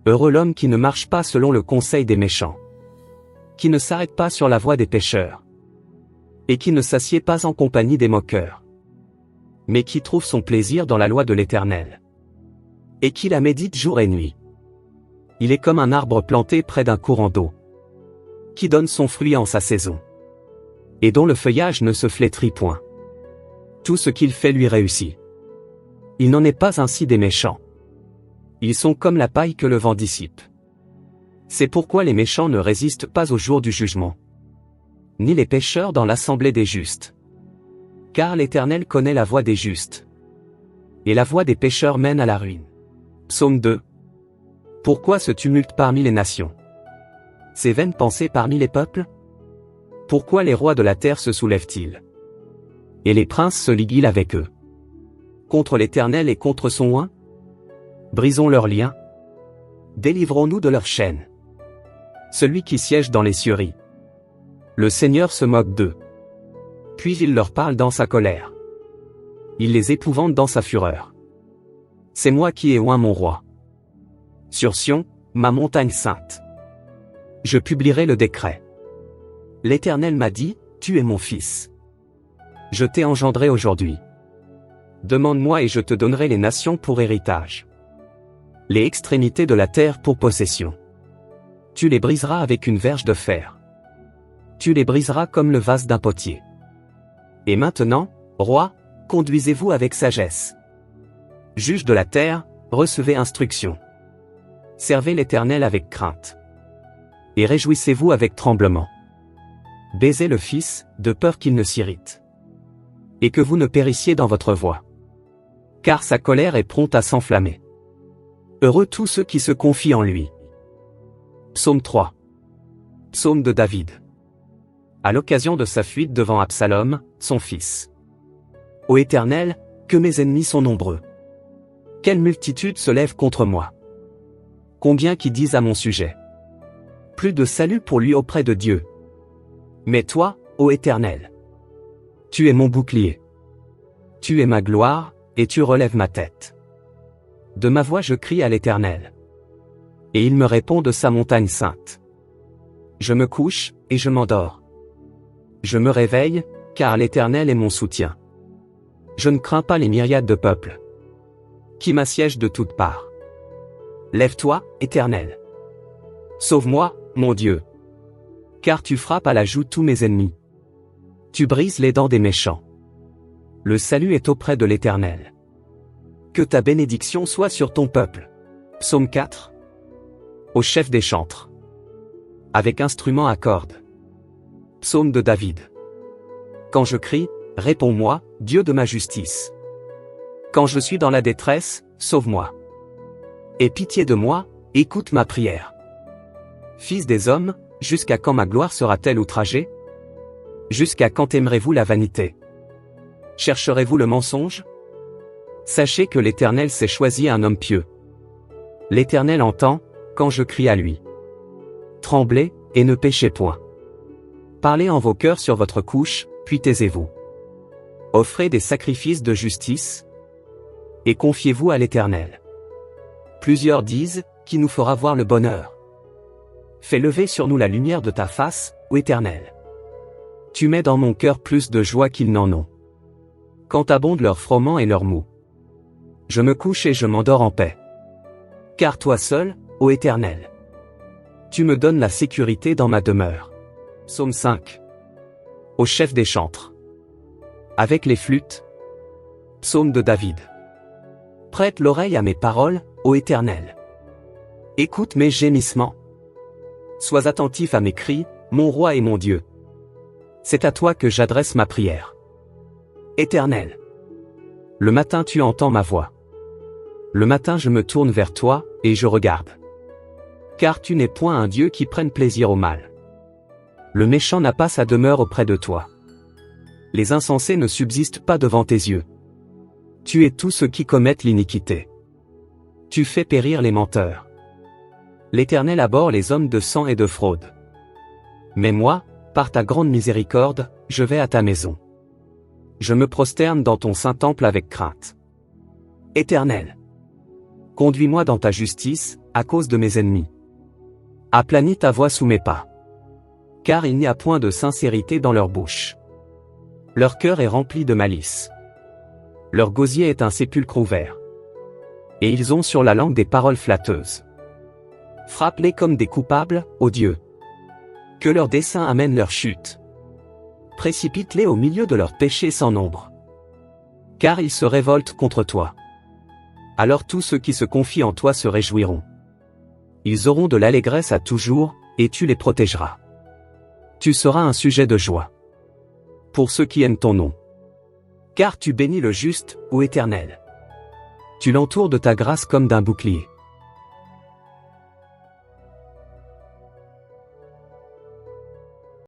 Heureux l'homme qui ne marche pas selon le conseil des méchants, qui ne s'arrête pas sur la voie des pécheurs, et qui ne s'assied pas en compagnie des moqueurs, mais qui trouve son plaisir dans la loi de l'Éternel, et qui la médite jour et nuit. Il est comme un arbre planté près d'un courant d'eau, qui donne son fruit en sa saison, et dont le feuillage ne se flétrit point. Tout ce qu'il fait lui réussit. Il n'en est pas ainsi des méchants. Ils sont comme la paille que le vent dissipe. C'est pourquoi les méchants ne résistent pas au jour du jugement, ni les pécheurs dans l'assemblée des justes. Car l'Éternel connaît la voie des justes, et la voie des pécheurs mène à la ruine. Psaume 2. Pourquoi ce tumulte parmi les nations? Ces vaines pensées parmi les peuples? Pourquoi les rois de la terre se soulèvent-ils? Et les princes se liguent avec eux? Contre l'Éternel et contre son oint? Brisons leurs liens. Délivrons-nous de leurs chaînes. Celui qui siège dans les cieux rit. Le Seigneur se moque d'eux. Puis il leur parle dans sa colère. Il les épouvante dans sa fureur. C'est moi qui ai oint mon roi. Sur Sion, ma montagne sainte. Je publierai le décret. L'Éternel m'a dit, tu es mon fils. Je t'ai engendré aujourd'hui. Demande-moi et je te donnerai les nations pour héritage, les extrémités de la terre pour possession. Tu les briseras avec une verge de fer. Tu les briseras comme le vase d'un potier. Et maintenant, roi, conduisez-vous avec sagesse. Juges de la terre, recevez instruction. Servez l'Éternel avec crainte. Et réjouissez-vous avec tremblement. Baisez le Fils, de peur qu'il ne s'irrite. Et que vous ne périssiez dans votre voie. Car sa colère est prompte à s'enflammer. Heureux tous ceux qui se confient en lui. Psaume 3. Psaume de David. À l'occasion de sa fuite devant Absalom, son fils. Ô Éternel, que mes ennemis sont nombreux. Quelle multitude se lève contre moi. Combien qui disent à mon sujet. Plus de salut pour lui auprès de Dieu. Mais toi, ô Éternel, tu es mon bouclier. Tu es ma gloire, et tu relèves ma tête. De ma voix je crie à l'Éternel. Et il me répond de sa montagne sainte. Je me couche, et je m'endors. Je me réveille, car l'Éternel est mon soutien. Je ne crains pas les myriades de peuples qui m'assiègent de toutes parts. Lève-toi, Éternel. Sauve-moi, mon Dieu. Car tu frappes à la joue tous mes ennemis. Tu brises les dents des méchants. Le salut est auprès de l'Éternel. Que ta bénédiction soit sur ton peuple. Psaume 4. Au chef des chantres. Avec instrument à cordes. Psaume de David. Quand je crie, réponds-moi, Dieu de ma justice. Quand je suis dans la détresse, sauve-moi. Aie pitié de moi, écoute ma prière. Fils des hommes, jusqu'à quand ma gloire sera-t-elle outragée? Jusqu'à quand aimerez-vous la vanité? Chercherez-vous le mensonge? Sachez que l'Éternel s'est choisi un homme pieux. L'Éternel entend, quand je crie à lui. Tremblez, et ne péchez point. Parlez en vos cœurs sur votre couche, puis taisez-vous. Offrez des sacrifices de justice, et confiez-vous à l'Éternel. Plusieurs disent, qui nous fera voir le bonheur? Fais lever sur nous la lumière de ta face, ô Éternel. Tu mets dans mon cœur plus de joie qu'ils n'en ont. Quand abondent leurs froment et leurs mou. Je me couche et je m'endors en paix. Car toi seul, ô Éternel, tu me donnes la sécurité dans ma demeure. Psaume 5. Au chef des chantres. Avec les flûtes. Psaume de David. Prête l'oreille à mes paroles, ô Éternel. Écoute mes gémissements. Sois attentif à mes cris, mon roi et mon Dieu. C'est à toi que j'adresse ma prière. Éternel. Le matin tu entends ma voix. Le matin je me tourne vers toi, et je regarde. Car tu n'es point un Dieu qui prenne plaisir au mal. Le méchant n'a pas sa demeure auprès de toi. Les insensés ne subsistent pas devant tes yeux. Tu es tous ceux qui commettent l'iniquité. Tu fais périr les menteurs. L'Éternel abhorre les hommes de sang et de fraude. Mais moi, par ta grande miséricorde, je vais à ta maison. Je me prosterne dans ton saint temple avec crainte. Éternel, conduis-moi dans ta justice, à cause de mes ennemis. Aplanis ta voix sous mes pas. Car il n'y a point de sincérité dans leur bouche. Leur cœur est rempli de malice. Leur gosier est un sépulcre ouvert. Et ils ont sur la langue des paroles flatteuses. Frappe-les comme des coupables, ô Dieu. Que leurs desseins amènent leur chute. Précipite-les au milieu de leurs péchés sans nombre. Car ils se révoltent contre toi. Alors tous ceux qui se confient en toi se réjouiront. Ils auront de l'allégresse à toujours, et tu les protégeras. Tu seras un sujet de joie. Pour ceux qui aiment ton nom. Car tu bénis le juste, ô Éternel. Tu l'entoures de ta grâce comme d'un bouclier.